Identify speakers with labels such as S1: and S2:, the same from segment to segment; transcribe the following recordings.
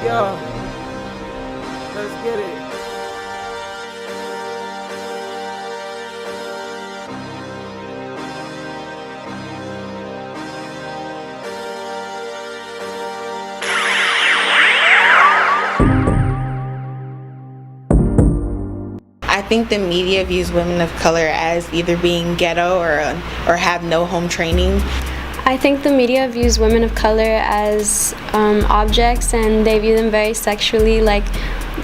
S1: Yo, let's get it.
S2: I think the media views women of color as either being ghetto or have no home training.
S3: I think the media views women of color as objects, and they view them very sexually, like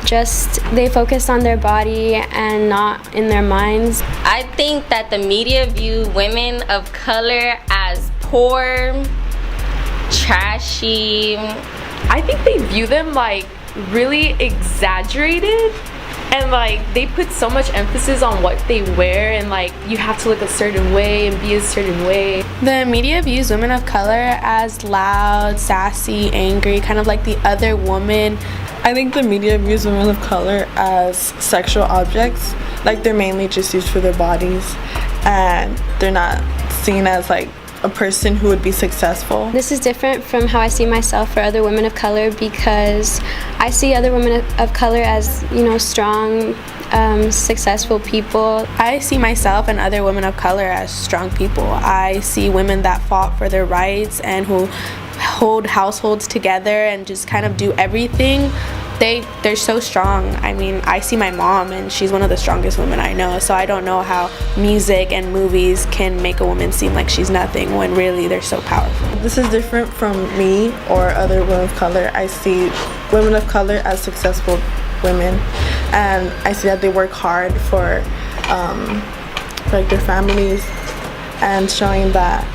S3: just they focus on their body and not in their minds.
S4: I think that the media view women of color as poor, trashy.
S5: I think they view them like really exaggerated, and like they put so much emphasis on what they wear, and like you have to look a certain way and be a certain way.
S6: The media views women of color as loud, sassy, angry, kind of like the other woman.
S7: I think the media views women of color as sexual objects, like they're mainly just used for their bodies, and they're not seen as like a person who would be successful.
S3: This is different from how I see myself for other women of color, because I see other women of color as, you know, strong, successful people.
S6: I see myself and other women of color as strong people. I see women that fought for their rights and who hold households together and just kind of do everything. They're so strong. I mean, I see my mom and she's one of the strongest women I know, so I don't know how music and movies can make a woman seem like she's nothing when really they're so powerful.
S7: This is different from me or other women of color. I see women of color as successful women, and I see that they work hard for like their families, and showing that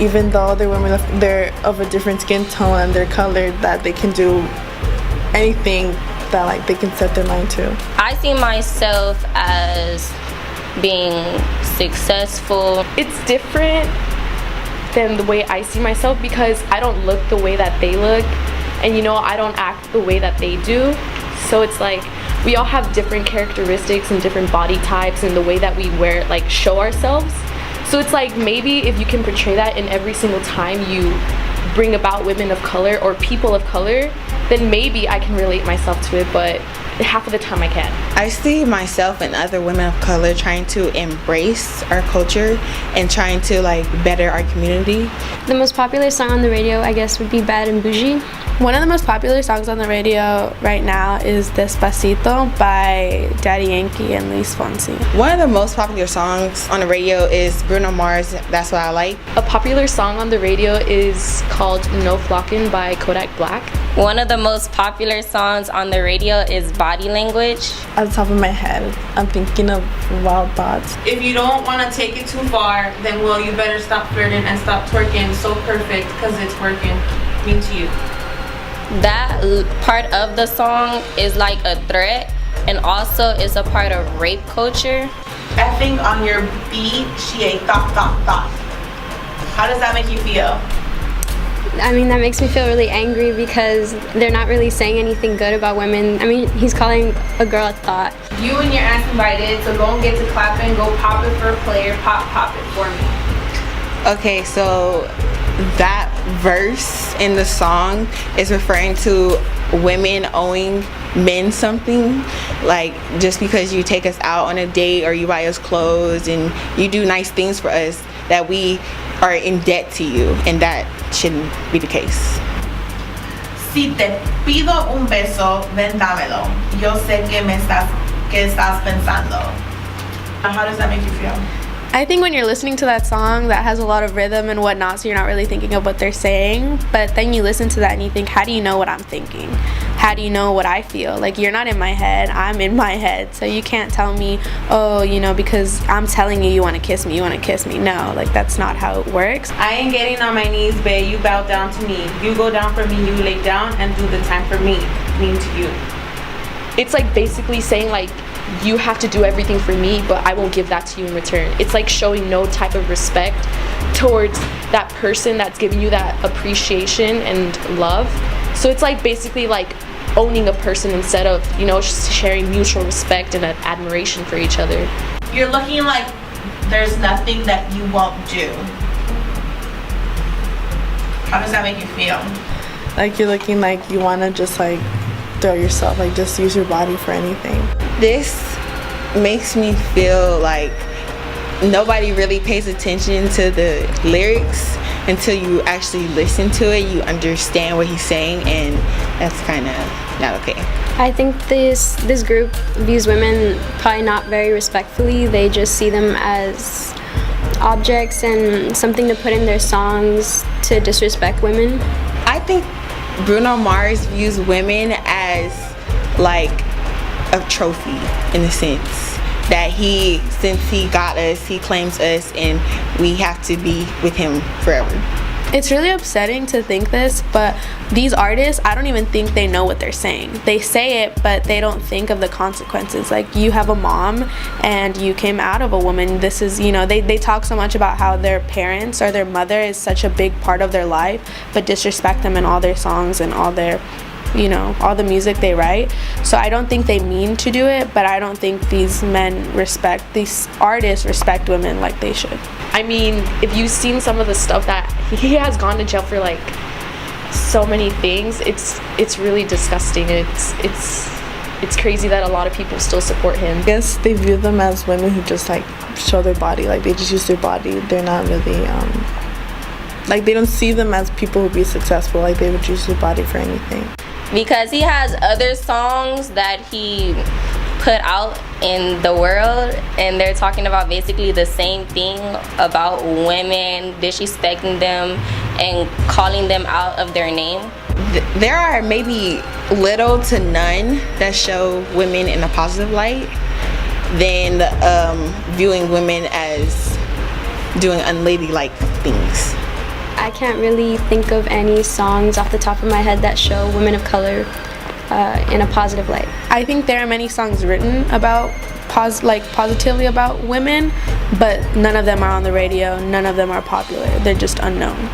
S7: even though they're of a different skin tone and they're colored, that they can do anything that like they can set their mind to.
S4: I see myself as being successful.
S5: It's different than the way I see myself, because I don't look the way that they look, and you know, I don't act the way that they do. So it's like we all have different characteristics and different body types, and the way that we wear, like, show ourselves. So it's like maybe if you can portray that in every single time you bring about women of color or people of color, then maybe I can relate myself to it, but half of the time I can't.
S2: I see myself and other women of color trying to embrace our culture and trying to like better our community.
S3: The most popular song on the radio, I guess, would be Bad and Bougie.
S6: One of the most popular songs on the radio right now is Despacito by Daddy Yankee and Luis Fonsi.
S2: One of the most popular songs on the radio is Bruno Mars' That's What I Like.
S5: A popular song on the radio is called No Flockin' by Kodak Black.
S4: One of the most popular songs on the radio is Body Language.
S7: At the top of my head, I'm thinking of Wild Thoughts.
S8: If you don't want to take it too far, then well, you better stop flirting and stop twerking so perfect, because it's working. Mean to you.
S4: That part of the song is like a threat, and also is a part of rape culture.
S8: Effing on your beat, she a thought. How does that make you feel?
S3: I mean, that makes me feel really angry, because they're not really saying anything good about women. I mean, he's calling a girl a thought.
S8: You and your ass invited, so go and get to clapping. Go pop it for a player. Pop it for me.
S2: Okay, so that verse in the song is referring to women owing men something, like just because you take us out on a date or you buy us clothes and you do nice things for us, that we are in debt to you, and that shouldn't be the case.
S8: Si te pido un beso, ven dámelo. Yo sé que estás pensando. How does that make you feel?
S6: I think when you're listening to that song that has a lot of rhythm and whatnot, so you're not really thinking of what they're saying, but then you listen to that and you think, how do you know what I'm thinking? How do you know what I feel? Like, you're not in my head, I'm in my head, so you can't tell me, oh, you know, because I'm telling you want to kiss me, No, like, that's not how it works.
S8: I ain't getting on my knees, babe. You bow down to me. You go down for me, you lay down and do the time for me. Mean to you.
S5: It's like basically saying like, you have to do everything for me, but I won't give that to you in return. It's like showing no type of respect towards that person that's giving you that appreciation and love. So it's like basically like owning a person instead of, you know, sharing mutual respect and admiration for each other.
S8: You're looking like there's nothing that you won't do. How does that make you feel?
S7: Like you're looking like you want to just like throw yourself, like just use your body for anything.
S2: This makes me feel like nobody really pays attention to the lyrics until you actually listen to it. You understand what he's saying, and that's kind of not okay.
S3: I think this group views women probably not very respectfully. They just see them as objects and something to put in their songs to disrespect women.
S2: I think Bruno Mars views women as like a trophy, in a sense that since he got us, he claims us, and we have to be with him forever.
S6: It's really upsetting to think this, but these artists, I don't even think they know what they're saying. They say it, but they don't think of the consequences. Like, you have a mom and you came out of a woman. This is, they talk so much about how their parents or their mother is such a big part of their life, but disrespect them in all their songs and all their, all the music they write. So I don't think they mean to do it, but I don't think these artists respect women like they should.
S5: I mean, if you've seen some of the stuff that he has gone to jail for, like so many things, it's really disgusting. It's crazy that a lot of people still support him.
S7: I guess they view them as women who just like show their body, like they just use their body. They're not really like they don't see them as people who be successful, like they would use their body for anything.
S4: Because he has other songs that he put out in the world, and they're talking about basically the same thing about women, disrespecting them and calling them out of their name.
S2: There are maybe little to none that show women in a positive light than viewing women as doing unladylike things.
S3: I can't really think of any songs off the top of my head that show women of color in a positive light.
S6: I think there are many songs written about positively about women, but none of them are on the radio, none of them are popular. They're just unknown.